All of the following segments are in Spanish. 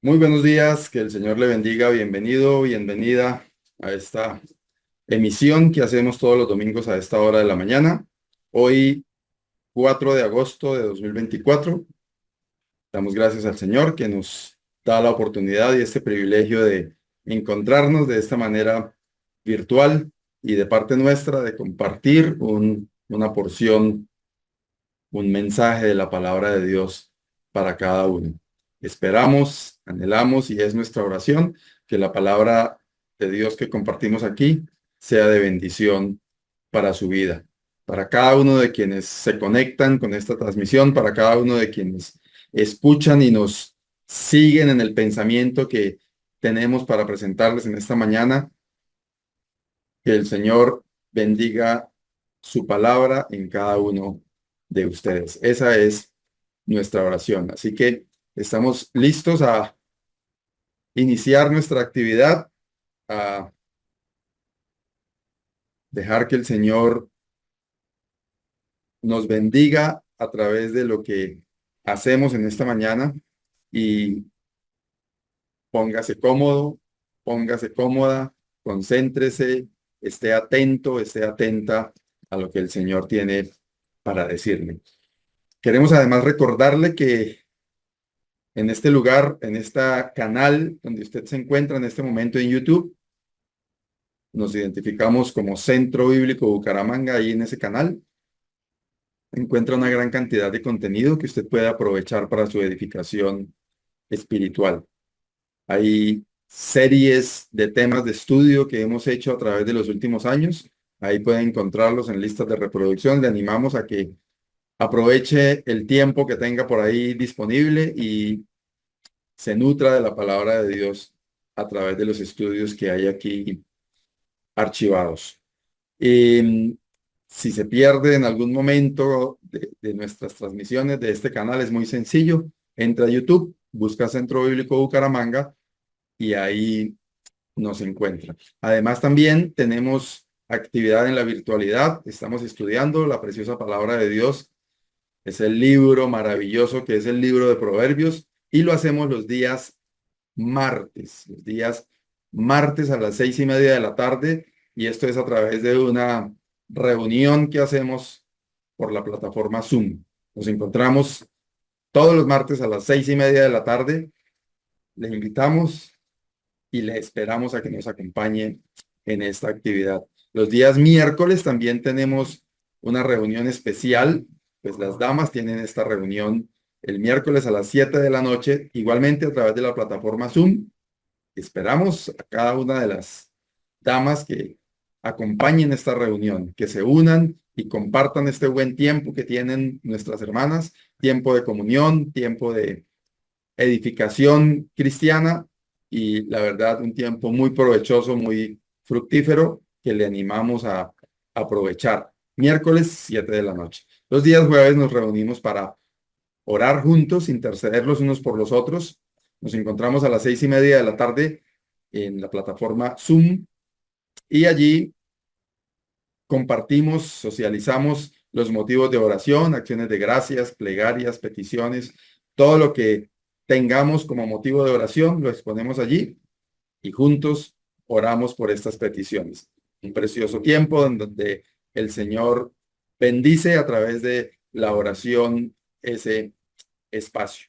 Muy buenos días, que el Señor le bendiga, bienvenido, bienvenida a esta emisión que hacemos todos los domingos a esta hora de la mañana. Hoy, 4 de agosto de 2024, damos gracias al Señor que nos da la oportunidad y este privilegio de encontrarnos de esta manera virtual y de parte nuestra de compartir una porción, un mensaje de la palabra de Dios para cada uno. Esperamos, anhelamos y es nuestra oración que la palabra de Dios que compartimos aquí sea de bendición para su vida, para cada uno de quienes se conectan con esta transmisión, para cada uno de quienes escuchan y nos siguen en el pensamiento que tenemos para presentarles en esta mañana. Que el Señor bendiga su palabra en cada uno de ustedes. Esa es nuestra oración. Así que estamos listos a iniciar nuestra actividad, a dejar que el Señor nos bendiga a través de lo que hacemos en esta mañana y póngase cómodo, póngase cómoda, concéntrese, esté atento, esté atenta a lo que el Señor tiene para decirle. Queremos además recordarle que en este lugar, en este canal donde usted se encuentra en este momento en YouTube, nos identificamos como Centro Bíblico Bucaramanga. Ahí en ese canal encuentra una gran cantidad de contenido que usted puede aprovechar para su edificación espiritual. Hay series de temas de estudio que hemos hecho a través de los últimos años. Ahí puede encontrarlos en listas de reproducción. Le animamos a que aproveche el tiempo que tenga por ahí disponible y se nutra de la palabra de Dios a través de los estudios que hay aquí archivados. Si se pierde en algún momento de nuestras transmisiones de este canal, es muy sencillo. Entra a YouTube, busca Centro Bíblico Bucaramanga y ahí nos encuentra. Además, también tenemos actividad en la virtualidad. Estamos estudiando la preciosa palabra de Dios. Es el libro maravilloso que es el libro de Proverbios y lo hacemos los días martes a las 6:30 de la tarde, y esto es a través de una reunión que hacemos por la plataforma Zoom. Nos encontramos todos los martes a las 6:30 de la tarde. Les invitamos y les esperamos a que nos acompañen en esta actividad. Los días miércoles también tenemos una reunión especial, pues las damas tienen esta reunión el miércoles a las 7 de la noche, igualmente a través de la plataforma Zoom. Esperamos a cada una de las damas que acompañen esta reunión, que se unan y compartan este buen tiempo que tienen nuestras hermanas, tiempo de comunión, tiempo de edificación cristiana y la verdad un tiempo muy provechoso, muy fructífero que le animamos a aprovechar. Miércoles 7 de la noche. Los días jueves nos reunimos para orar juntos, interceder los unos por los otros. Nos encontramos a las 6:30 de la tarde en la plataforma Zoom y allí compartimos, socializamos los motivos de oración, acciones de gracias, plegarias, peticiones, todo lo que tengamos como motivo de oración, lo exponemos allí y juntos oramos por estas peticiones. Un precioso tiempo en donde el Señor bendice a través de la oración ese espacio.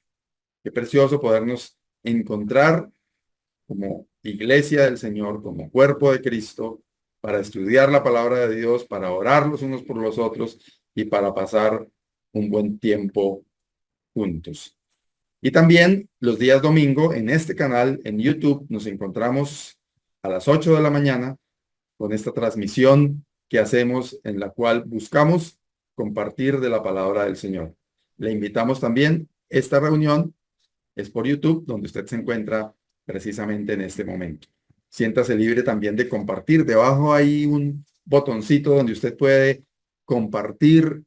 Qué precioso podernos encontrar como iglesia del Señor, como cuerpo de Cristo, para estudiar la palabra de Dios, para orar los unos por los otros y para pasar un buen tiempo juntos. Y también los días domingo en este canal, en YouTube, nos encontramos a las 8 de la mañana con esta transmisión que hacemos en la cual buscamos compartir de la palabra del Señor. Le invitamos también, esta reunión es por YouTube, donde usted se encuentra precisamente en este momento. Siéntase libre también de compartir. Debajo hay un botoncito donde usted puede compartir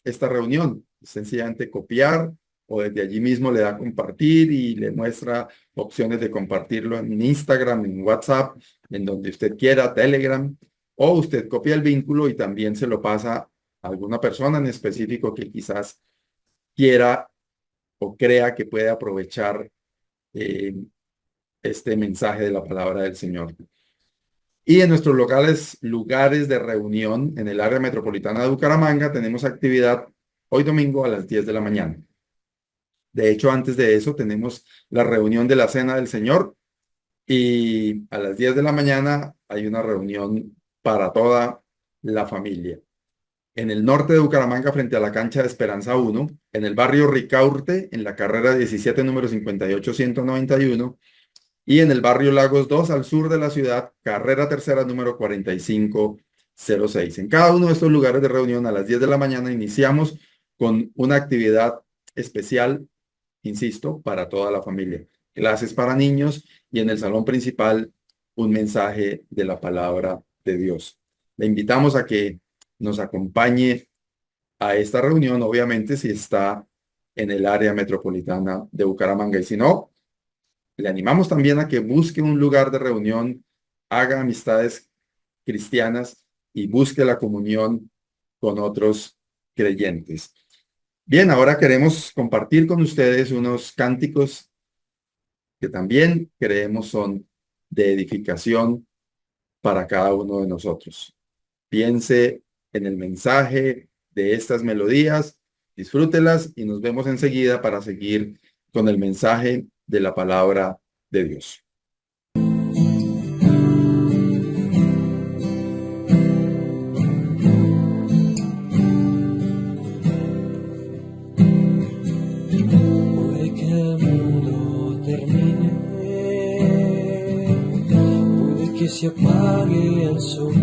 esta reunión. Sencillamente copiar o desde allí mismo le da compartir y le muestra opciones de compartirlo en Instagram, en WhatsApp, en donde usted quiera, Telegram, o usted copia el vínculo y también se lo pasa a alguna persona en específico que quizás quiera o crea que puede aprovechar eh, este mensaje de la palabra del Señor. Y en nuestros lugares de reunión en el área metropolitana de Bucaramanga tenemos actividad hoy domingo a las 10 de la mañana. De hecho, antes de eso tenemos la reunión de la Cena del Señor y a las 10 de la mañana hay una reunión para toda la familia. En el norte de Bucaramanga, frente a la cancha de Esperanza 1, en el barrio Ricaurte, en la carrera 17, número 58191, y en el barrio Lagos 2, al sur de la ciudad, carrera tercera, número 4506. En cada uno de estos lugares de reunión, a las 10 de la mañana, iniciamos con una actividad especial, insisto, para toda la familia. Clases para niños y en el salón principal, un mensaje de la palabra de Dios. Le invitamos a que nos acompañe a esta reunión, obviamente, si está en el área metropolitana de Bucaramanga. Y si no, le animamos también a que busque un lugar de reunión, haga amistades cristianas y busque la comunión con otros creyentes. Bien, ahora queremos compartir con ustedes unos cánticos que también creemos son de edificación para cada uno de nosotros. Piense en el mensaje de estas melodías, disfrútelas y nos vemos enseguida para seguir con el mensaje de la palabra de Dios. Puede que el mundo termine, puede que se apague el sol,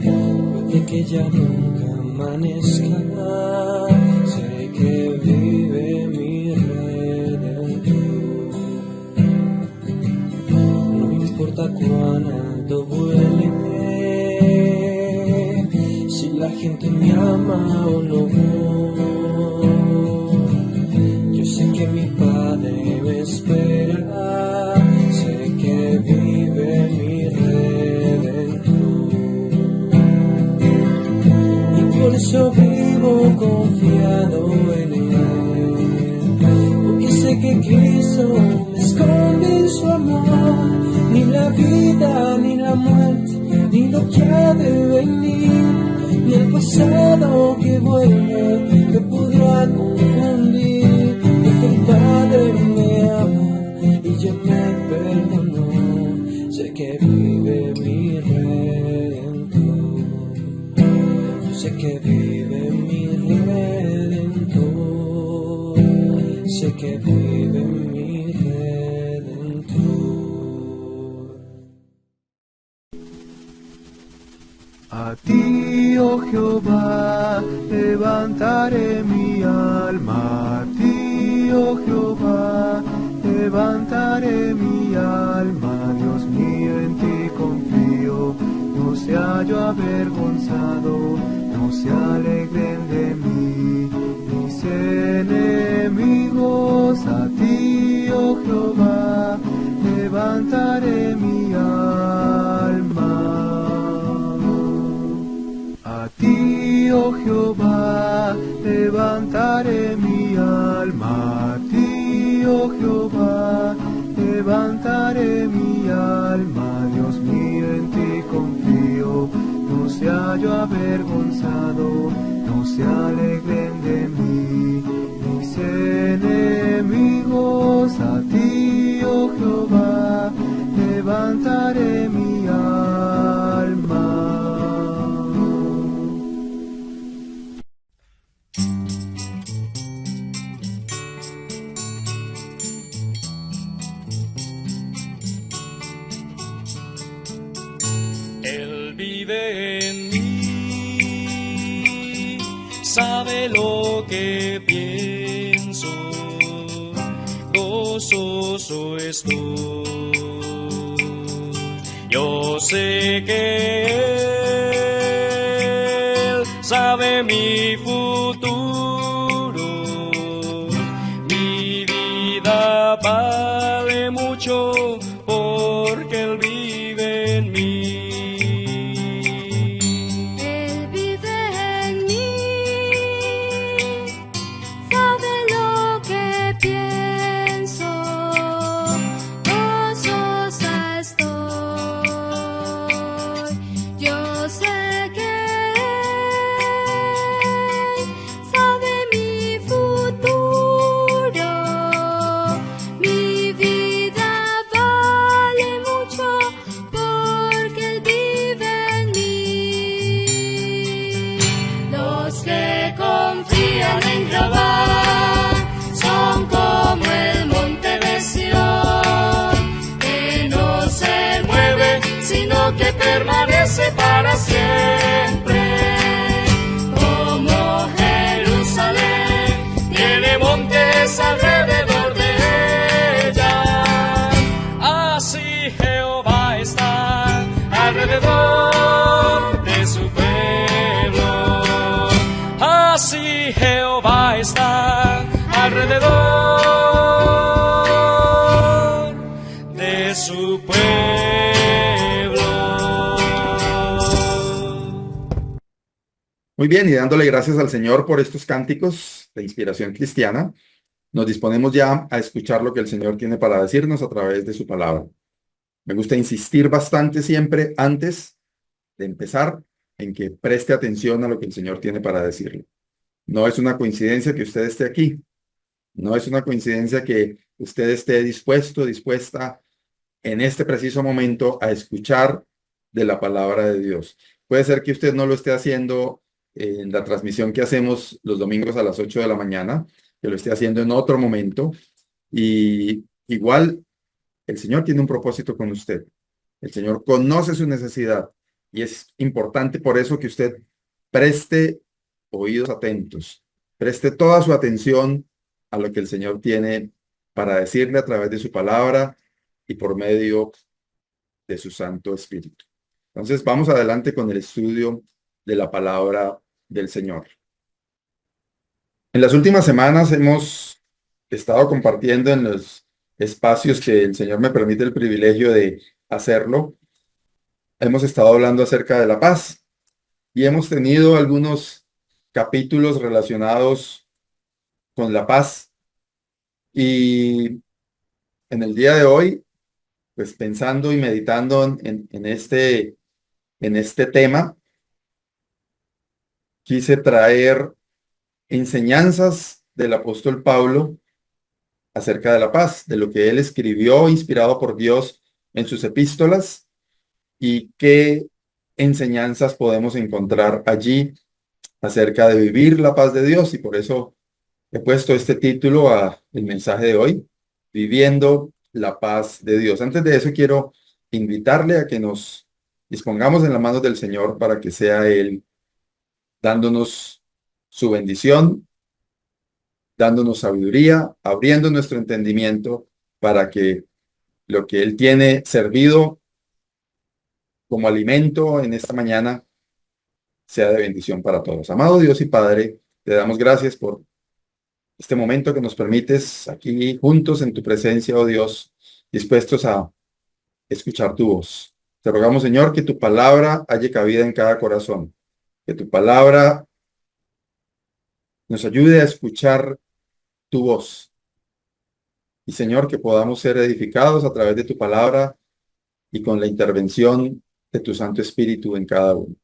puede que ya nunca amanezca. Sé que vive mi Redentor. No importa cuán alto vuele, si la gente me ama o no. Yo sé que mi Padre me espera, sé que vive mi Redentor. Y por eso vivo confiado en Él, porque sé que Cristo me esconde en su amor. Ni la vida, ni la muerte, ni lo que ha de venir, ni el pasado que vuelve, que podrá confundir. Porque el Padre me ama y ya me perdonó. Sé que vive mi Redentor. Sé que vive mi Redentor. Sé que vive mi Redentor. A ti, oh Jehová, levantaré mi alma. A ti, oh Jehová, levantaré mi alma. Dios mío, en ti confío, no sea yo avergonzado, no se alegren de mí mis enemigos. A ti, oh Jehová, levantaré mi alma. A ti, oh Jehová, levantaré mi alma. A ti, oh Jehová, levantaré mi alma. Dios mío, en ti confío, no sea yo avergonzado, no se alegren de mí mis enemigos. A ti, oh Jehová, levantaré mi alma. Él vive en mí, sabe lo que pienso, gozoso estoy. Yo sé que Él sabe mi futuro, mi vida vale mucho porque Él vive en mí. Él vive en mí, sabe lo que pienso, Muy bien, y dándole gracias al Señor por estos cánticos de inspiración cristiana, nos disponemos ya a escuchar lo que el Señor tiene para decirnos a través de su palabra. Me gusta insistir bastante siempre antes de empezar en que preste atención a lo que el Señor tiene para decirle. No es una coincidencia que usted esté aquí. No es una coincidencia que usted esté dispuesto, dispuesta en este preciso momento a escuchar de la palabra de Dios. Puede ser que usted no lo esté haciendo en la transmisión que hacemos los domingos a las 8 de la mañana, que lo esté haciendo en otro momento. Y igual el Señor tiene un propósito con usted. El Señor conoce su necesidad y es importante por eso que usted preste oídos atentos, preste toda su atención a lo que el Señor tiene para decirle a través de su palabra y por medio de su Santo Espíritu. Entonces, vamos adelante con el estudio de la palabra del Señor. En las últimas semanas hemos estado compartiendo en los espacios que el Señor me permite el privilegio de hacerlo. Hemos estado hablando acerca de la paz y hemos tenido algunos capítulos relacionados con la paz. Y en el día de hoy, pues pensando y meditando en este tema, quise traer enseñanzas del apóstol Pablo acerca de la paz, de lo que él escribió inspirado por Dios en sus epístolas y qué enseñanzas podemos encontrar allí acerca de vivir la paz de Dios. Y por eso he puesto este título a el mensaje de hoy, Viviendo la paz de Dios. Antes de eso quiero invitarle a que nos dispongamos en las manos del Señor para que sea Él dándonos su bendición, dándonos sabiduría, abriendo nuestro entendimiento para que lo que Él tiene servido como alimento en esta mañana sea de bendición para todos. Amado Dios y Padre, te damos gracias por este momento que nos permites aquí juntos en tu presencia, oh Dios, dispuestos a escuchar tu voz. Te rogamos, Señor, que tu palabra haya cabida en cada corazón, que tu palabra nos ayude a escuchar tu voz. Y, Señor, que podamos ser edificados a través de tu palabra y con la intervención de tu Santo Espíritu en cada uno.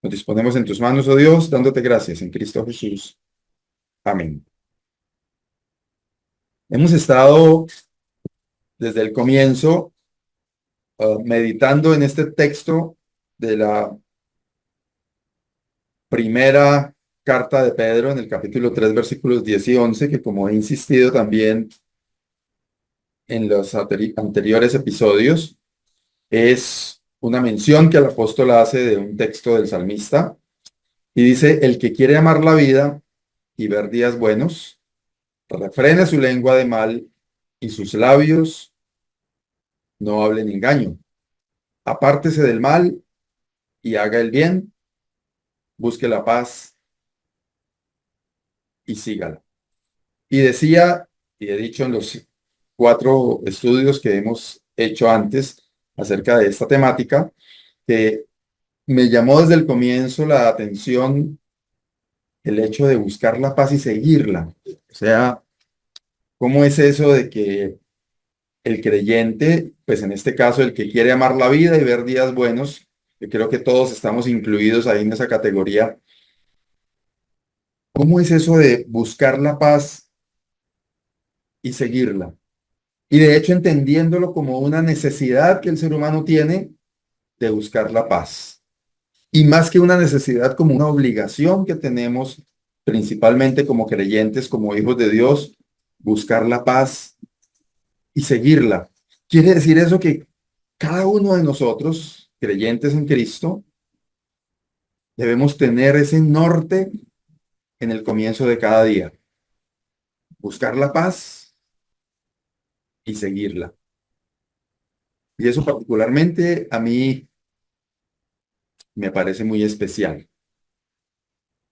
Nos disponemos en tus manos, oh Dios, dándote gracias en Cristo Jesús. Amén. Hemos estado desde el comienzo meditando en este texto de la primera carta de Pedro en el capítulo 3, versículos 10 y 11, que como he insistido también en los anteriores episodios, es una mención que el apóstol hace de un texto del salmista y dice, el que quiere amar la vida y ver días buenos, refrene su lengua de mal y sus labios no hablen engaño. Apártese del mal y haga el bien, busque la paz y sígala. Y decía, y he dicho en los 4 estudios que hemos hecho antes acerca de esta temática, que me llamó desde el comienzo la atención el hecho de buscar la paz y seguirla. O sea, ¿cómo es eso de que el creyente, pues en este caso el que quiere amar la vida y ver días buenos, yo creo que todos estamos incluidos ahí en esa categoría? ¿Cómo es eso de buscar la paz y seguirla? Y de hecho entendiéndolo como una necesidad que el ser humano tiene de buscar la paz. Y más que una necesidad, como una obligación que tenemos, principalmente como creyentes, como hijos de Dios, buscar la paz y seguirla. Quiere decir eso que cada uno de nosotros, creyentes en Cristo, debemos tener ese norte en el comienzo de cada día. Buscar la paz y seguirla. Y eso particularmente a mí me parece muy especial.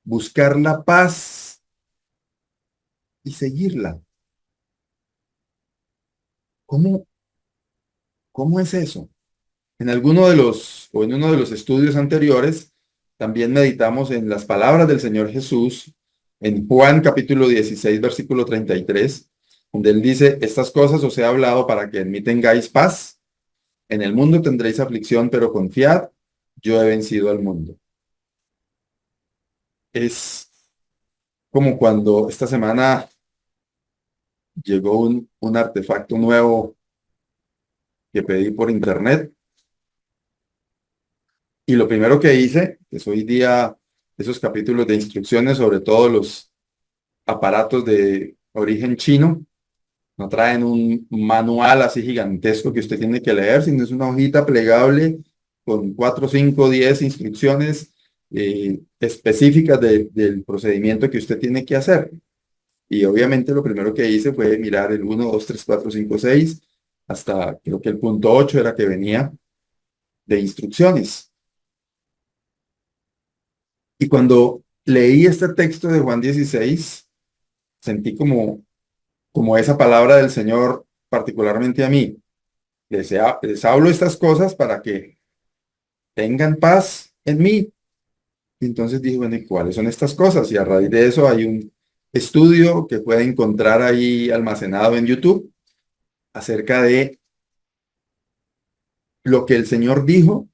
Buscar la paz y seguirla. ¿Cómo, cómo es eso? En alguno de los, o en uno de los estudios anteriores, también meditamos en las palabras del Señor Jesús en Juan capítulo 16, versículo 33, donde Él dice, estas cosas os he hablado para que en mí tengáis paz. En el mundo tendréis aflicción, pero confiad, yo he vencido al mundo. Es como cuando esta semana llegó un artefacto nuevo que pedí por internet y lo primero que hice, es hoy día esos capítulos de instrucciones sobre todos los aparatos de origen chino, no traen un manual así gigantesco que usted tiene que leer, sino es una hojita plegable con 4, 5, 10 instrucciones específicas del procedimiento que usted tiene que hacer. Y obviamente lo primero que hice fue mirar el 1, 2, 3, 4, 5, 6, hasta creo que el punto 8 era que venía de instrucciones. Y cuando leí este texto de Juan 16, sentí como esa palabra del Señor, particularmente a mí. Les hablo estas cosas para que tengan paz en mí. Y entonces dije, bueno, ¿y cuáles son estas cosas? Y a raíz de eso hay un estudio que puede encontrar ahí almacenado en YouTube acerca de lo que el Señor dijo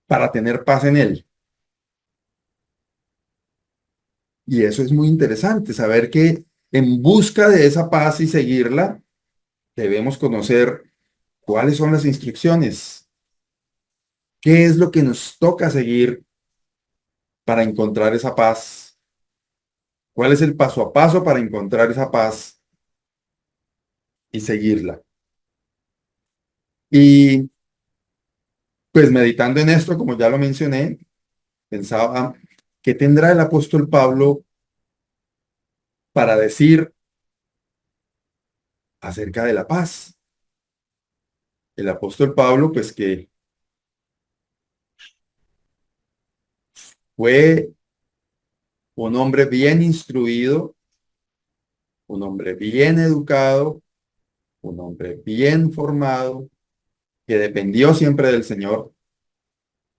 para tener paz en Él. Y eso es muy interesante, saber que en busca de esa paz y seguirla, debemos conocer cuáles son las instrucciones, qué es lo que nos toca seguir para encontrar esa paz, cuál es el paso a paso para encontrar esa paz y seguirla. Y pues meditando en esto, como ya lo mencioné, pensaba, ¿qué tendrá el apóstol Pablo para decir acerca de la paz? El apóstol Pablo, pues que fue un hombre bien instruido, un hombre bien educado, un hombre bien formado, que dependió siempre del Señor.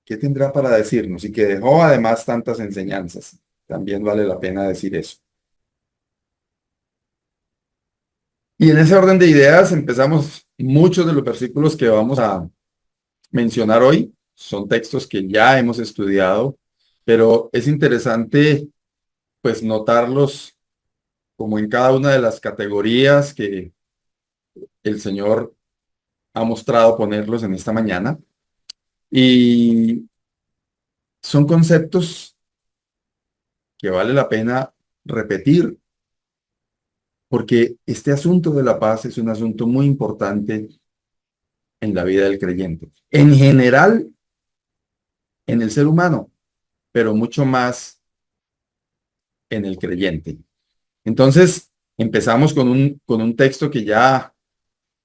¿Qué tendrá para decirnos? Y que dejó además tantas enseñanzas. También vale la pena decir eso. Y en ese orden de ideas empezamos muchos de los versículos que vamos a mencionar hoy. Son textos que ya hemos estudiado, pero es interesante pues notarlos como en cada una de las categorías que el Señor ha mostrado ponerlos en esta mañana. Y son conceptos que vale la pena repetir porque este asunto de la paz es un asunto muy importante en la vida del creyente. En general, en el ser humano, pero mucho más en el creyente. Entonces, empezamos con un texto que ya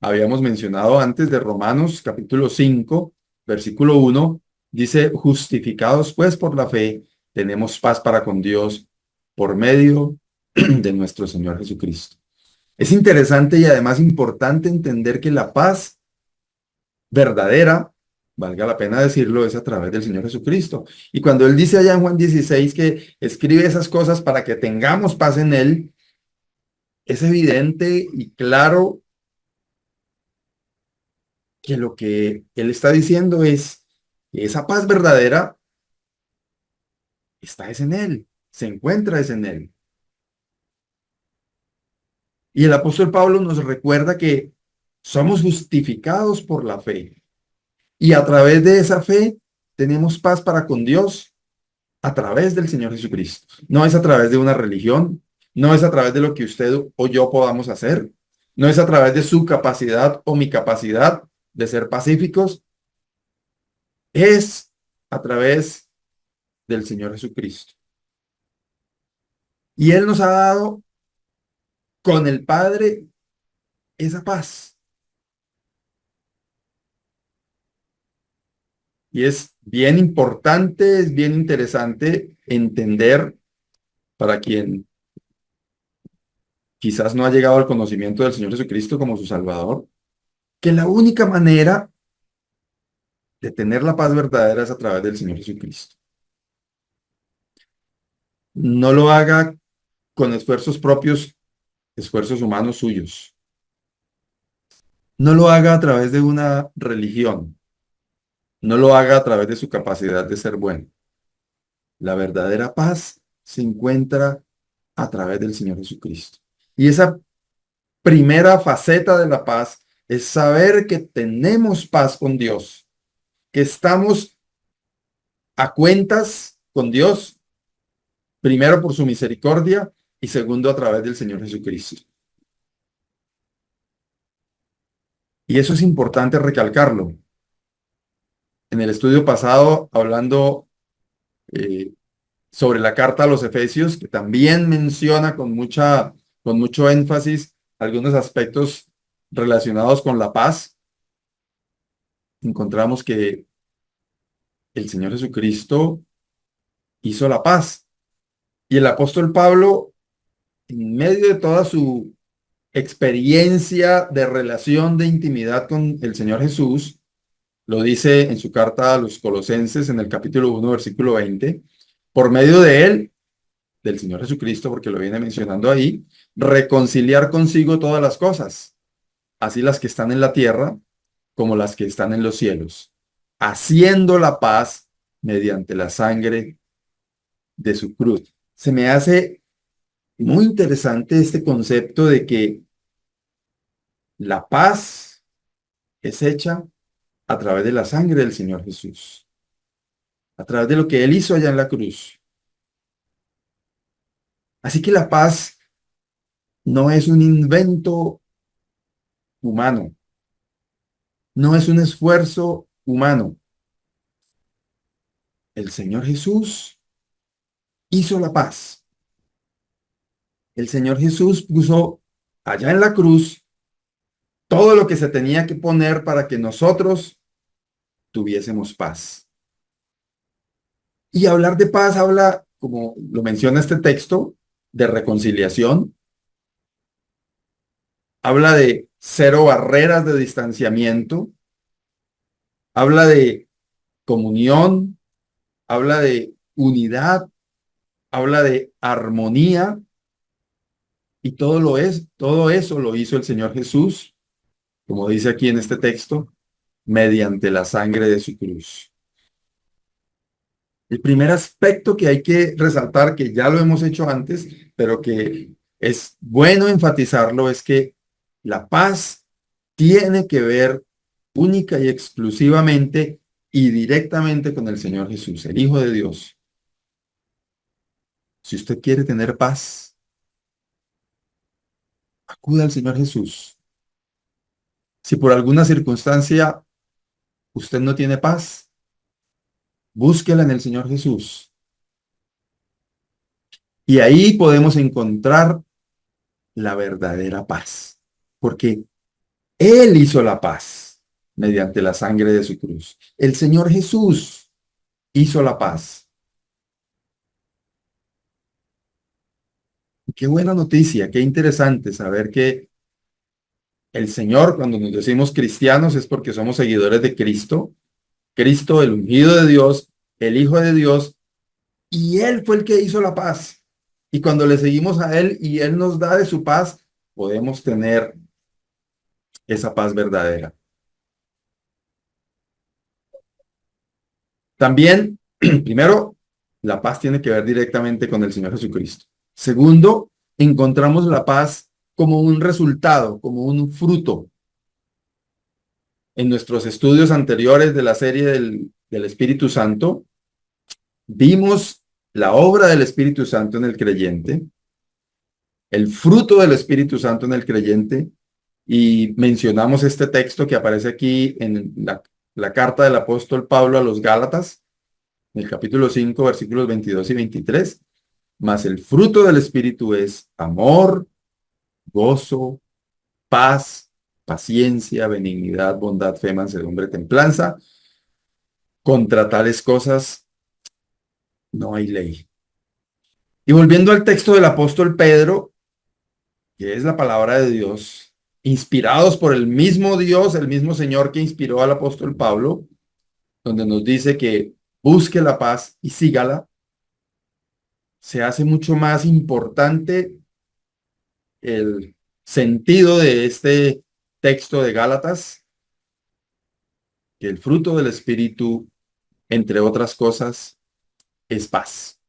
habíamos mencionado antes de Romanos, capítulo 5, versículo 1. Dice, justificados pues por la fe, tenemos paz para con Dios por medio de nuestro Señor Jesucristo. Es interesante y además importante entender que la paz verdadera, valga la pena decirlo, es a través del Señor Jesucristo. Y cuando Él dice allá en Juan 16 que escribe esas cosas para que tengamos paz en Él, es evidente y claro que lo que Él está diciendo es que esa paz verdadera está es en Él, se encuentra es en Él. Y el apóstol Pablo nos recuerda que somos justificados por la fe. Y a través de esa fe tenemos paz para con Dios a través del Señor Jesucristo. No es a través de una religión, no es a través de lo que usted o yo podamos hacer, no es a través de su capacidad o mi capacidad de ser pacíficos, es a través del Señor Jesucristo. Y Él nos ha dado con el Padre esa paz. Y es bien importante, es bien interesante entender para quien quizás no ha llegado al conocimiento del Señor Jesucristo como su Salvador, que la única manera de tener la paz verdadera es a través del Señor Jesucristo. No lo haga con esfuerzos propios, esfuerzos humanos suyos. No lo haga a través de una religión. No lo haga a través de su capacidad de ser bueno. La verdadera paz se encuentra a través del Señor Jesucristo. Y esa primera faceta de la paz es saber que tenemos paz con Dios, que estamos a cuentas con Dios, primero por su misericordia y segundo a través del Señor Jesucristo. Y eso es importante recalcarlo. En el estudio pasado, hablando sobre la carta a los Efesios, que también menciona con mucho énfasis algunos aspectos relacionados con la paz, encontramos que el Señor Jesucristo hizo la paz. Y el apóstol Pablo, en medio de toda su experiencia de relación de intimidad con el Señor Jesús, lo dice en su carta a los Colosenses en el capítulo 1, versículo 20, por medio de él, del Señor Jesucristo, porque lo viene mencionando ahí, reconciliar consigo todas las cosas, así las que están en la tierra como las que están en los cielos, haciendo la paz mediante la sangre de su cruz. Se me hace muy interesante este concepto de que la paz es hecha a través de la sangre del Señor Jesús, a través de lo que Él hizo allá en la cruz. Así que la paz no es un invento humano, no es un esfuerzo humano. El Señor Jesús hizo la paz. El Señor Jesús puso allá en la cruz todo lo que se tenía que poner para que nosotros tuviésemos paz. Y hablar de paz habla, como lo menciona este texto, de reconciliación. Habla de cero barreras de distanciamiento. Habla de comunión. Habla de unidad. Habla de armonía. Y todo eso lo hizo el Señor Jesús, como dice aquí en este texto, mediante la sangre de su cruz. El primer aspecto que hay que resaltar, que ya lo hemos hecho antes, pero que es bueno enfatizarlo, es que la paz tiene que ver única y exclusivamente y directamente con el Señor Jesús, el Hijo de Dios. Si usted quiere tener paz, acuda al Señor Jesús. Si por alguna circunstancia usted no tiene paz, búsquela en el Señor Jesús. Y ahí podemos encontrar la verdadera paz, porque Él hizo la paz mediante la sangre de su cruz. El Señor Jesús hizo la paz. Qué buena noticia, qué interesante saber que el Señor, cuando nos decimos cristianos, es porque somos seguidores de Cristo. Cristo, el ungido de Dios, el Hijo de Dios, y Él fue el que hizo la paz. Y cuando le seguimos a Él y Él nos da de su paz, podemos tener esa paz verdadera. También, primero, la paz tiene que ver directamente con el Señor Jesucristo. Segundo, encontramos la paz como un resultado, como un fruto. En nuestros estudios anteriores de la serie del Espíritu Santo, vimos la obra del Espíritu Santo en el creyente, el fruto del Espíritu Santo en el creyente, y mencionamos este texto que aparece aquí en la carta del apóstol Pablo a los Gálatas, en el capítulo 5, versículos 22 y 23. Mas el fruto del Espíritu es amor, gozo, paz, paciencia, benignidad, bondad, fe, mansedumbre, templanza. Contra tales cosas no hay ley. Y volviendo al texto del apóstol Pedro, que es la palabra de Dios, inspirados por el mismo Dios, el mismo Señor que inspiró al apóstol Pablo, donde nos dice que busque la paz y sígala, se hace mucho más importante el sentido de este texto de Gálatas, que el fruto del Espíritu, entre otras cosas, es paz.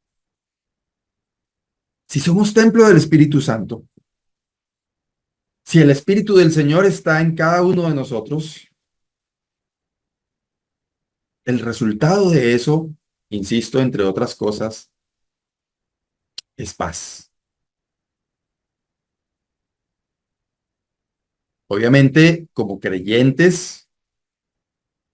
Si somos templo del Espíritu Santo, si el Espíritu del Señor está en cada uno de nosotros, el resultado de eso, insisto, entre otras cosas, es paz. Obviamente, como creyentes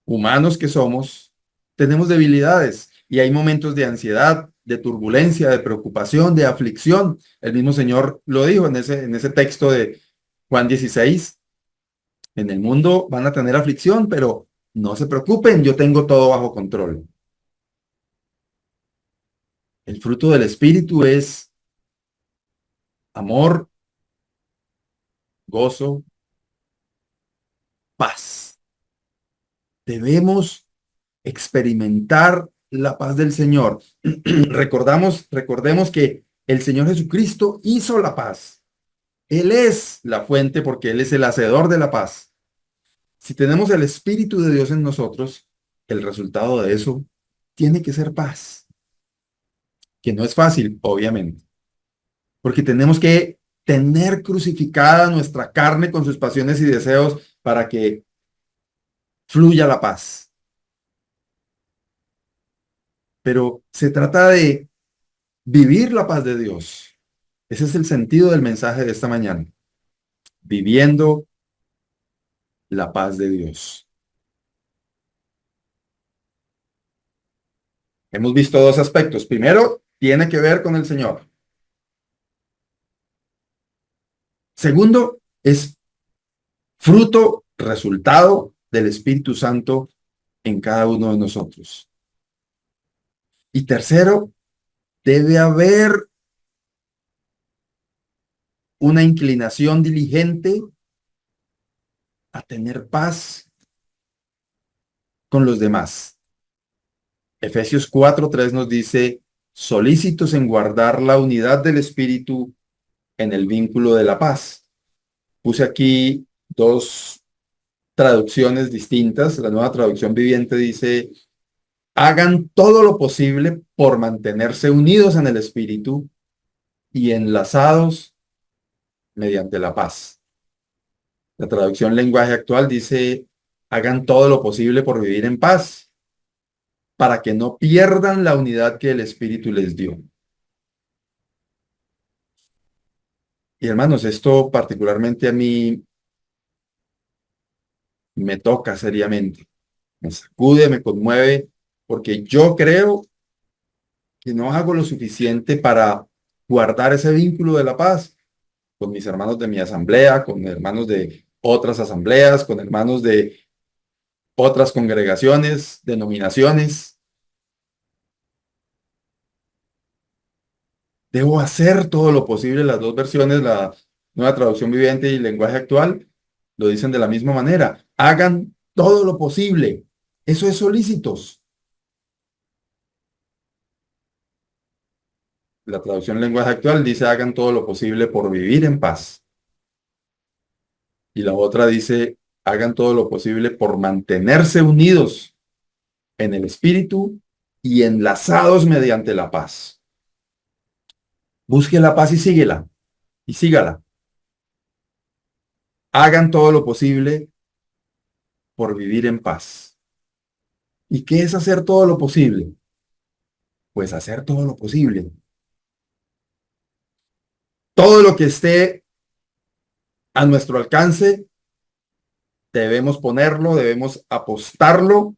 humanos que somos, tenemos debilidades y hay momentos de ansiedad, de turbulencia, de preocupación, de aflicción. El mismo Señor lo dijo en ese texto de Juan 16. En el mundo van a tener aflicción, pero no se preocupen, yo tengo todo bajo control. El fruto del Espíritu es amor, gozo, paz. Debemos experimentar la paz del Señor. Recordemos que el Señor Jesucristo hizo la paz. Él es la fuente porque Él es el hacedor de la paz. Si tenemos el Espíritu de Dios en nosotros, el resultado de eso tiene que ser paz. Que no es fácil, obviamente. Porque tenemos que tener crucificada nuestra carne con sus pasiones y deseos para que fluya la paz. Pero se trata de vivir la paz de Dios. Ese es el sentido del mensaje de esta mañana. Viviendo la paz de Dios. Hemos visto dos aspectos. Primero, tiene que ver con el Señor. Segundo, es fruto, resultado del Espíritu Santo en cada uno de nosotros. Y tercero, debe haber una inclinación diligente a tener paz con los demás. Efesios 4:3 nos dice, solícitos en guardar la unidad del Espíritu en el vínculo de la paz. Puse aquí dos traducciones distintas. La Nueva Traducción Viviente dice, hagan todo lo posible por mantenerse unidos en el Espíritu y enlazados mediante la paz. La traducción Lenguaje Actual dice, hagan todo lo posible por vivir en paz, para que no pierdan la unidad que el Espíritu les dio. Y hermanos, esto particularmente a mí me toca seriamente, me sacude, me conmueve, porque yo creo que no hago lo suficiente para guardar ese vínculo de la paz con mis hermanos de mi asamblea, con hermanos de otras asambleas, con hermanos de otras congregaciones, denominaciones. Debo hacer todo lo posible. Las dos versiones, la Nueva Traducción Viviente y Lenguaje Actual, lo dicen de la misma manera. Hagan todo lo posible. Eso es solícitos. La traducción Lenguaje Actual dice, hagan todo lo posible por vivir en paz. Y la otra dice, hagan todo lo posible por mantenerse unidos en el Espíritu y enlazados mediante la paz. Busque la paz y síguela. Y sígala. Hagan todo lo posible por vivir en paz. ¿Y qué es hacer todo lo posible? Pues hacer todo lo posible. Todo lo que esté a nuestro alcance, debemos ponerlo, debemos apostarlo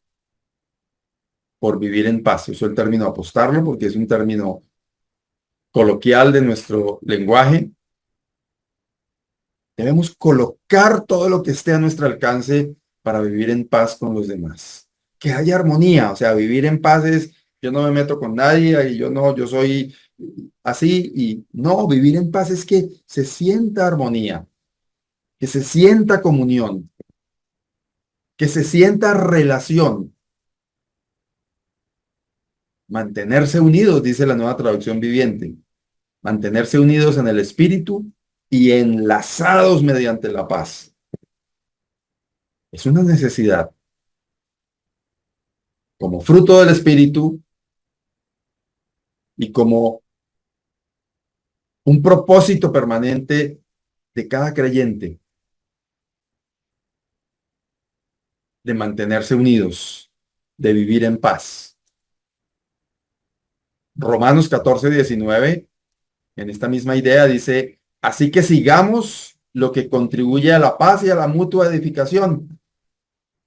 por vivir en paz. Uso el término apostarlo porque es un término coloquial de nuestro lenguaje. Debemos colocar todo lo que esté a nuestro alcance para vivir en paz con los demás. Que haya armonía, o sea, vivir en paz es, yo no me meto con nadie y yo soy así y no, vivir en paz es que se sienta armonía, que se sienta comunión, que se sienta relación. Mantenerse unidos, dice la Nueva Traducción Viviente. Mantenerse unidos en el espíritu y enlazados mediante la paz. Es una necesidad. Como fruto del espíritu y como un propósito permanente de cada creyente de mantenerse unidos, de vivir en paz. Romanos 14:19, en esta misma idea, dice: así que sigamos lo que contribuye a la paz y a la mutua edificación.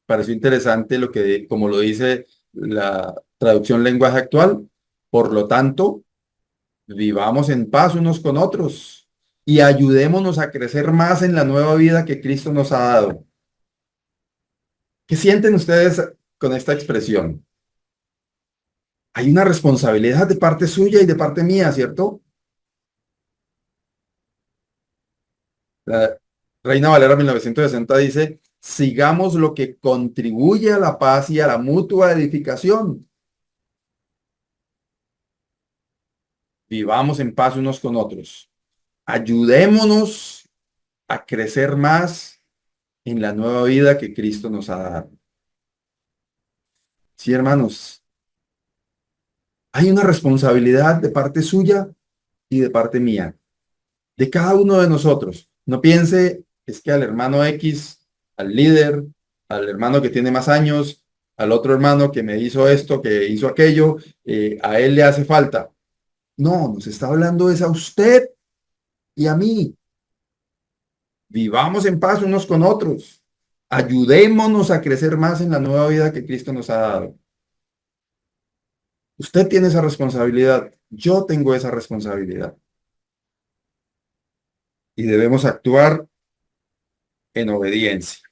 Pareció interesante lo que, como lo dice la traducción lenguaje actual. Por lo tanto, vivamos en paz unos con otros y ayudémonos a crecer más en la nueva vida que Cristo nos ha dado. ¿Qué sienten ustedes con esta expresión? Hay una responsabilidad de parte suya y de parte mía, ¿cierto? La Reina Valera 1960 dice: sigamos lo que contribuye a la paz y a la mutua edificación. Vivamos en paz unos con otros. Ayudémonos a crecer más en la nueva vida que Cristo nos ha dado. Sí, hermanos, hay una responsabilidad de parte suya y de parte mía, de cada uno de nosotros. No piense, es que al hermano X, al líder, al hermano que tiene más años, al otro hermano que me hizo esto, que hizo aquello, a él le hace falta. No, nos está hablando es a usted y a mí. Vivamos en paz unos con otros. Ayudémonos a crecer más en la nueva vida que Cristo nos ha dado. Usted tiene esa responsabilidad. Yo tengo esa responsabilidad. Y debemos actuar en obediencia.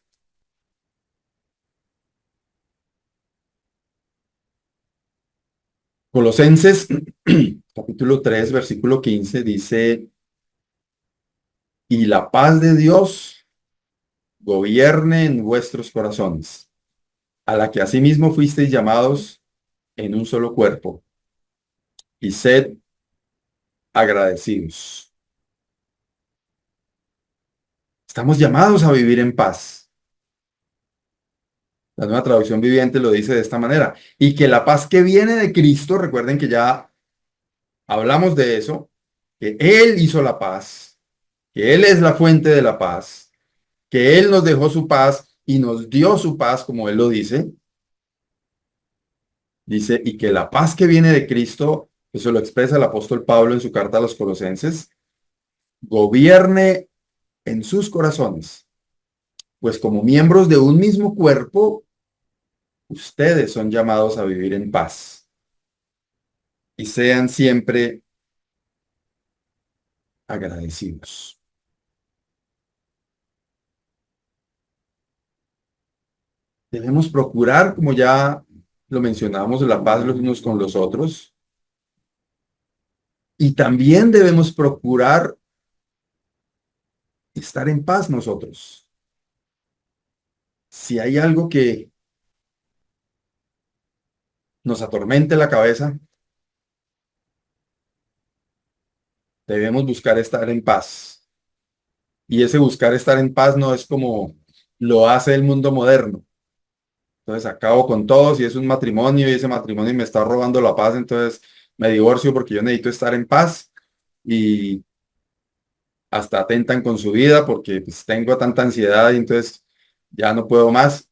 Colosenses capítulo 3, versículo 15 dice: y la paz de Dios gobierne en vuestros corazones, a la que asimismo fuisteis llamados en un solo cuerpo, y sed agradecidos. Estamos llamados a vivir en paz. La Nueva Traducción Viviente lo dice de esta manera: y que la paz que viene de Cristo, recuerden que ya hablamos de eso, que Él hizo la paz, que Él es la fuente de la paz, que Él nos dejó su paz y nos dio su paz, como Él lo dice. Dice: y que la paz que viene de Cristo, eso lo expresa el apóstol Pablo en su carta a los Colosenses, gobierne en sus corazones, pues como miembros de un mismo cuerpo, ustedes son llamados a vivir en paz y sean siempre agradecidos. Debemos procurar, como ya lo mencionamos, la paz los unos con los otros. Y también debemos procurar estar en paz nosotros. Si hay algo que nos atormente la cabeza, debemos buscar estar en paz. Y ese buscar estar en paz no es como lo hace el mundo moderno. Entonces acabo con todos y es un matrimonio y ese matrimonio me está robando la paz, entonces me divorcio porque yo necesito estar en paz, y hasta atentan con su vida porque pues, tengo tanta ansiedad y entonces ya no puedo más.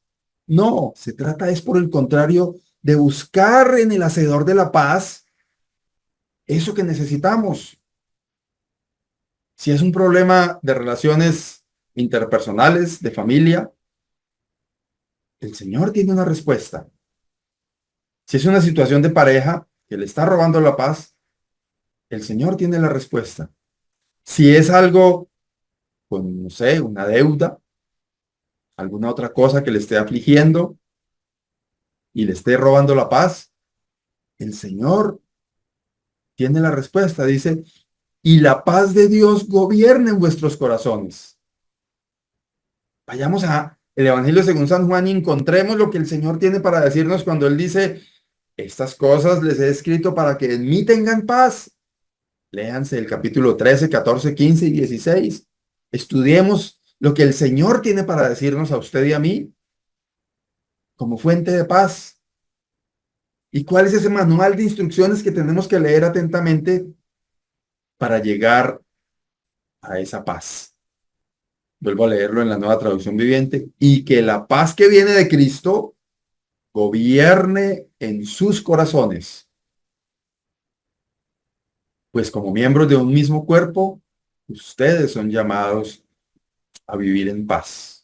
No, se trata es por el contrario de buscar en el hacedor de la paz eso que necesitamos. Si es un problema de relaciones interpersonales, de familia, el Señor tiene una respuesta. Si es una situación de pareja que le está robando la paz, el Señor tiene la respuesta. Si es algo con, no sé, una deuda, alguna otra cosa que le esté afligiendo y le esté robando la paz, el Señor tiene la respuesta. Dice: y la paz de Dios gobierne en vuestros corazones. Vayamos a el Evangelio según San Juan y encontremos lo que el Señor tiene para decirnos cuando Él dice: Estas cosas les he escrito para que en mí tengan paz. Léanse el capítulo 13, 14, 15 y 16. Estudiemos lo que el Señor tiene para decirnos a usted y a mí como fuente de paz. ¿Y cuál es ese manual de instrucciones que tenemos que leer atentamente para llegar a esa paz? Vuelvo a leerlo en la Nueva Traducción Viviente. Y que la paz que viene de Cristo gobierne en sus corazones, pues como miembros de un mismo cuerpo, ustedes son llamados a vivir en paz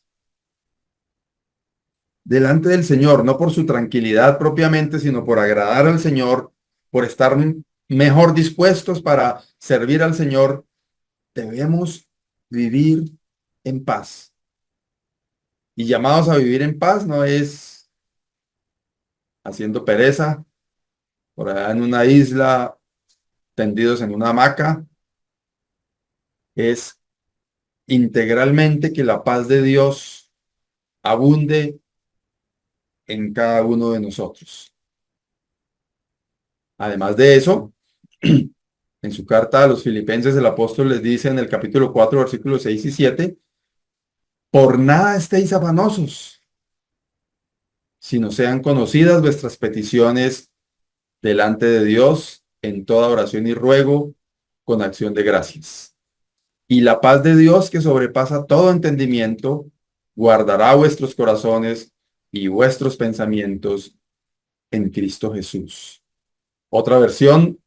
delante del Señor, no por su tranquilidad propiamente, sino por agradar al Señor, por estar mejor dispuestos para servir al Señor. Debemos vivir en paz. Y llamados a vivir en paz no es haciendo pereza por allá en una isla, tendidos en una hamaca. Es integralmente que la paz de Dios abunde en cada uno de nosotros. Además de eso, en su carta a los filipenses, el apóstol les dice en el capítulo 4, versículos 6 y 7, por nada estéis afanosos, sino sean conocidas vuestras peticiones delante de Dios en toda oración y ruego con acción de gracias. Y la paz de Dios que sobrepasa todo entendimiento, guardará vuestros corazones y vuestros pensamientos en Cristo Jesús. Otra versión,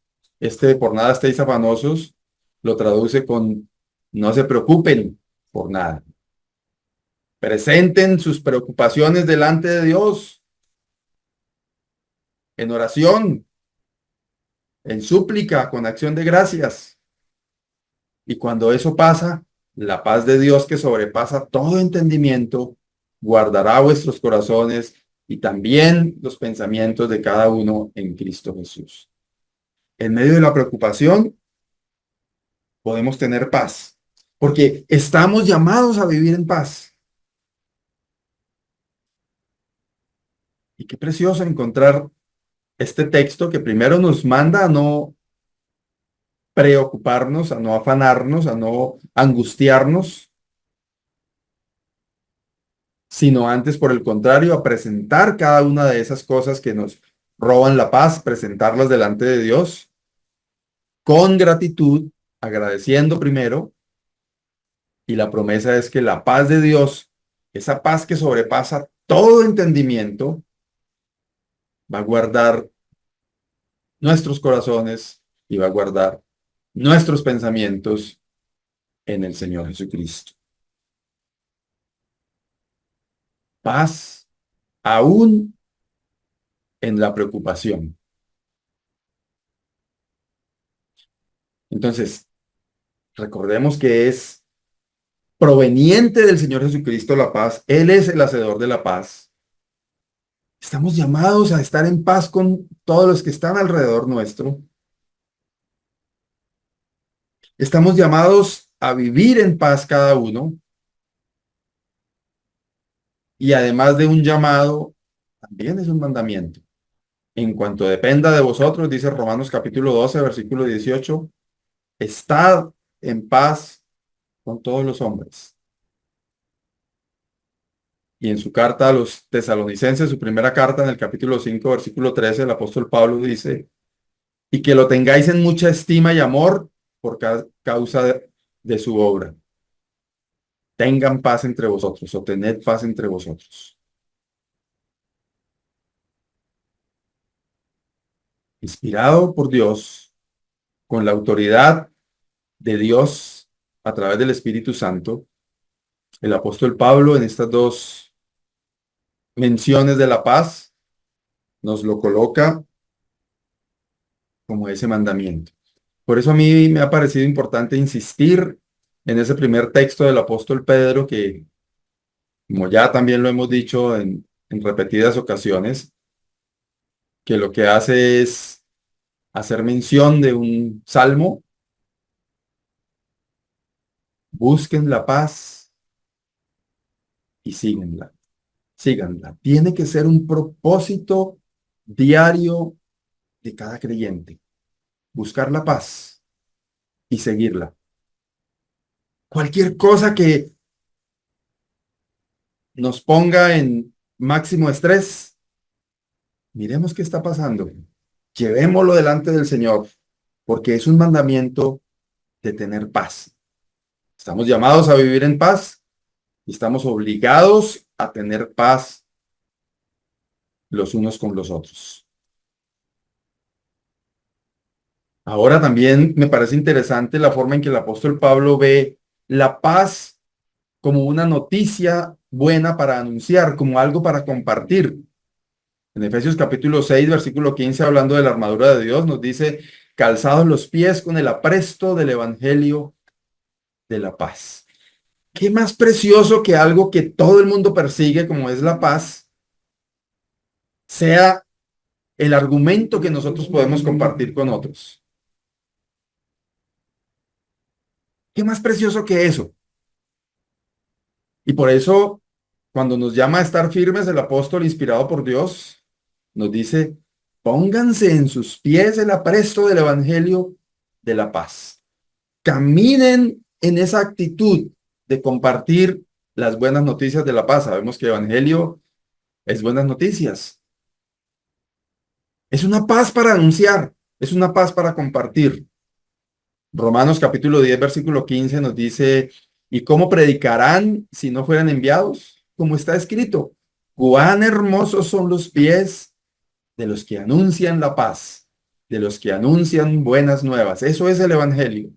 por nada estéis afanosos, lo traduce con no se preocupen por nada. Presenten sus preocupaciones delante de Dios en oración, en súplica, con acción de gracias. Y cuando eso pasa, la paz de Dios que sobrepasa todo entendimiento, guardará vuestros corazones y también los pensamientos de cada uno en Cristo Jesús. En medio de la preocupación, podemos tener paz, porque estamos llamados a vivir en paz. Y qué precioso encontrar este texto que primero nos manda a no preocuparnos, a no afanarnos, a no angustiarnos, sino antes, por el contrario, a presentar cada una de esas cosas que nos roban la paz, presentarlas delante de Dios con gratitud, agradeciendo primero, y la promesa es que la paz de Dios, esa paz que sobrepasa todo entendimiento, va a guardar nuestros corazones y va a guardar nuestros pensamientos en el Señor Jesucristo. Paz aún en la preocupación. Entonces, recordemos que es proveniente del Señor Jesucristo la paz. Él es el hacedor de la paz. Estamos llamados a estar en paz con todos los que están alrededor nuestro. Estamos llamados a vivir en paz cada uno. Y además de un llamado, también es un mandamiento. En cuanto dependa de vosotros, dice Romanos capítulo 12, versículo 18, estad en paz con todos los hombres. Y en su carta a los tesalonicenses, su primera carta en el capítulo 5, versículo 13, el apóstol Pablo dice, y que lo tengáis en mucha estima y amor por causa de su obra. Tengan paz entre vosotros o tened paz entre vosotros. Inspirado por Dios, con la autoridad de Dios a través del Espíritu Santo, el apóstol Pablo en estas dos menciones de la paz nos lo coloca como ese mandamiento. Por eso a mí me ha parecido importante insistir en ese primer texto del apóstol Pedro que, como ya también lo hemos dicho en repetidas ocasiones, que lo que hace es hacer mención de un salmo. Busquen la paz y síganla. Síganla. Tiene que ser un propósito diario de cada creyente. Buscar la paz y seguirla. Cualquier cosa que nos ponga en máximo estrés, miremos qué está pasando. Llevémoslo delante del Señor, porque es un mandamiento de tener paz. Estamos llamados a vivir en paz y estamos obligados a tener paz los unos con los otros. Ahora también me parece interesante la forma en que el apóstol Pablo ve la paz como una noticia buena para anunciar, como algo para compartir. En Efesios capítulo 6, versículo 15, hablando de la armadura de Dios, nos dice, calzados los pies con el apresto del evangelio de la paz. ¿Qué más precioso que algo que todo el mundo persigue, como es la paz, sea el argumento que nosotros podemos compartir con otros? ¿Qué más precioso que eso? Y por eso, cuando nos llama a estar firmes, el apóstol inspirado por Dios nos dice, pónganse en sus pies el apresto del evangelio de la paz. Caminen en esa actitud de compartir las buenas noticias de la paz. Sabemos que el evangelio es buenas noticias. Es una paz para anunciar, es una paz para compartir. Romanos capítulo 10, versículo 15 nos dice, ¿y cómo predicarán si no fueran enviados? Como está escrito, cuán hermosos son los pies de los que anuncian la paz, de los que anuncian buenas nuevas. Eso es el evangelio.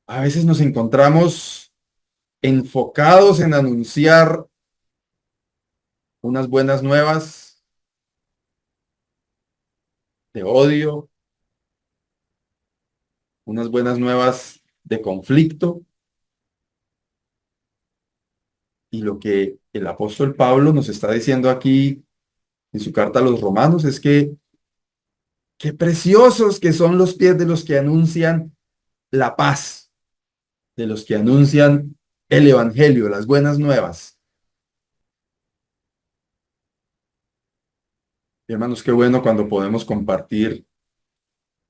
A veces nos encontramos enfocados en anunciar unas buenas nuevas de odio, unas buenas nuevas de conflicto. Y lo que el apóstol Pablo nos está diciendo aquí en su carta a los romanos es que qué preciosos que son los pies de los que anuncian la paz, de los que anuncian el evangelio, las buenas nuevas. Y hermanos, qué bueno cuando podemos compartir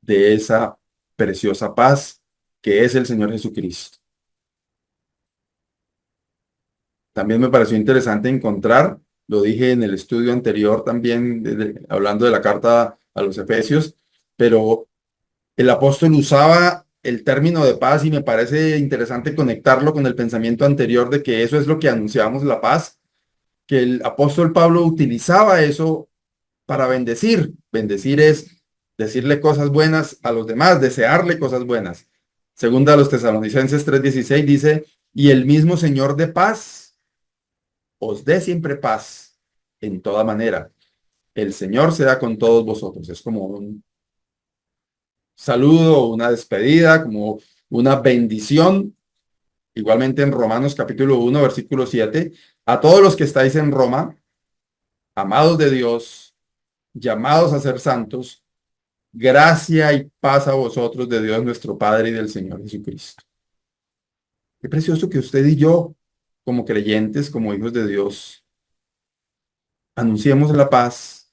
de esa preciosa paz que es el Señor Jesucristo. También me pareció interesante encontrar, lo dije en el estudio anterior también, hablando de la carta a los Efesios, pero el apóstol usaba el término de paz y me parece interesante conectarlo con el pensamiento anterior de que eso es lo que anunciamos, la paz, que el apóstol Pablo utilizaba eso para bendecir. Bendecir es decirle cosas buenas a los demás, desearle cosas buenas. Segunda a los Tesalonicenses 3:16 dice, y el mismo Señor de paz os dé siempre paz en toda manera. El Señor sea con todos vosotros. Es como un saludo, una despedida, como una bendición. Igualmente en Romanos capítulo 1, versículo 7, a todos los que estáis en Roma, amados de Dios, llamados a ser santos, gracia y paz a vosotros de Dios nuestro Padre y del Señor Jesucristo. Qué precioso que usted y yo, como creyentes, como hijos de Dios, anunciemos la paz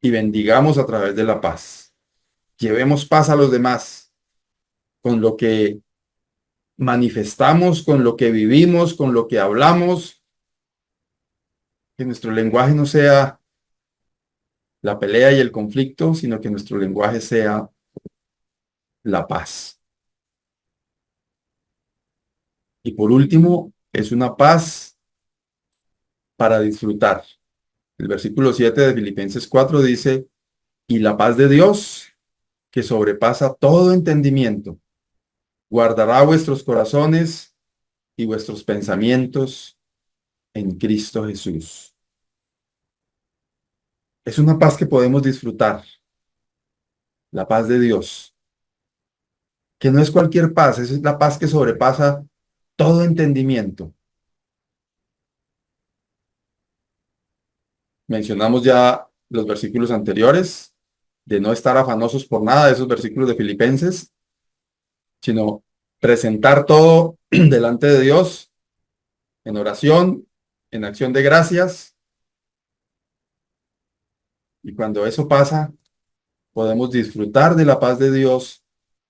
y bendigamos a través de la paz. Llevemos paz a los demás con lo que manifestamos, con lo que vivimos, con lo que hablamos. Que nuestro lenguaje no sea la pelea y el conflicto, sino que nuestro lenguaje sea la paz. Y por último, es una paz para disfrutar. El versículo 7 de Filipenses 4 dice, y la paz de Dios, que sobrepasa todo entendimiento, guardará vuestros corazones y vuestros pensamientos en Cristo Jesús. Es una paz que podemos disfrutar, la paz de Dios, que no es cualquier paz, es la paz que sobrepasa todo entendimiento. Mencionamos ya los versículos anteriores, de no estar afanosos por nada, de esos versículos de Filipenses, sino presentar todo delante de Dios en oración, en acción de gracias, Y cuando eso pasa, podemos disfrutar de la paz de Dios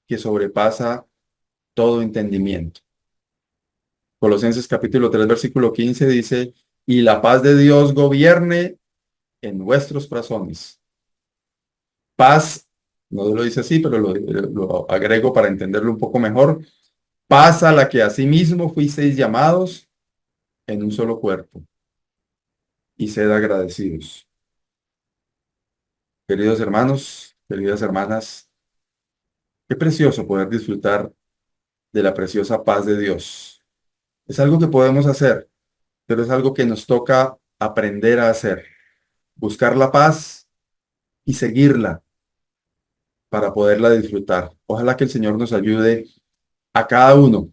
que sobrepasa todo entendimiento. Colosenses capítulo 3, versículo 15 dice, y la paz de Dios gobierne en vuestros corazones. Paz, no lo dice así, pero lo agrego para entenderlo un poco mejor. Paz a la que asimismo fuisteis llamados en un solo cuerpo. Y sed agradecidos. Queridos hermanos, queridas hermanas, qué precioso poder disfrutar de la preciosa paz de Dios. Es algo que podemos hacer, pero es algo que nos toca aprender a hacer. Buscar la paz y seguirla para poderla disfrutar. Ojalá que el Señor nos ayude a cada uno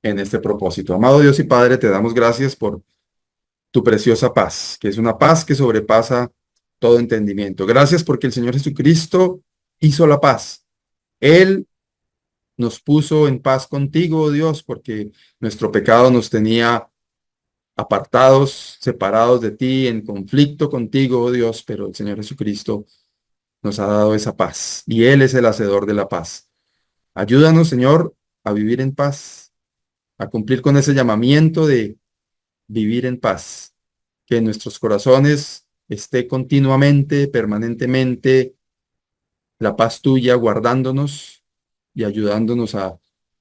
en este propósito. Amado Dios y Padre, te damos gracias por tu preciosa paz, que es una paz que sobrepasa todo entendimiento. Gracias porque el Señor Jesucristo hizo la paz. Él nos puso en paz contigo, oh Dios, porque nuestro pecado nos tenía apartados, separados de ti, en conflicto contigo, oh Dios, pero el Señor Jesucristo nos ha dado esa paz y Él es el hacedor de la paz. Ayúdanos, Señor, a vivir en paz, a cumplir con ese llamamiento de vivir en paz, que en nuestros corazones esté continuamente, permanentemente, la paz tuya guardándonos y ayudándonos a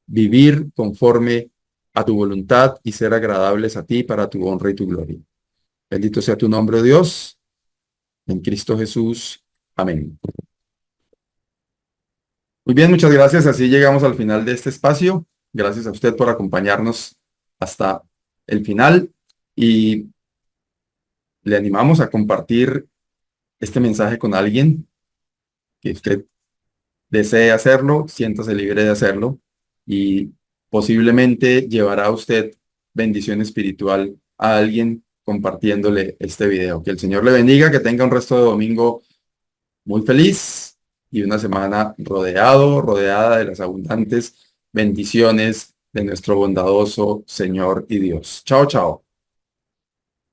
vivir conforme a tu voluntad y ser agradables a ti para tu honra y tu gloria. Bendito sea tu nombre, Dios, en Cristo Jesús. Amén. Muy bien, muchas gracias. Así llegamos al final de este espacio. Gracias a usted por acompañarnos hasta el final y le animamos a compartir este mensaje con alguien que usted desee hacerlo, siéntase libre de hacerlo y posiblemente llevará a usted bendición espiritual a alguien compartiéndole este video. Que el Señor le bendiga, que tenga un resto de domingo muy feliz y una semana rodeada de las abundantes bendiciones de nuestro bondadoso Señor y Dios. Chao, chao.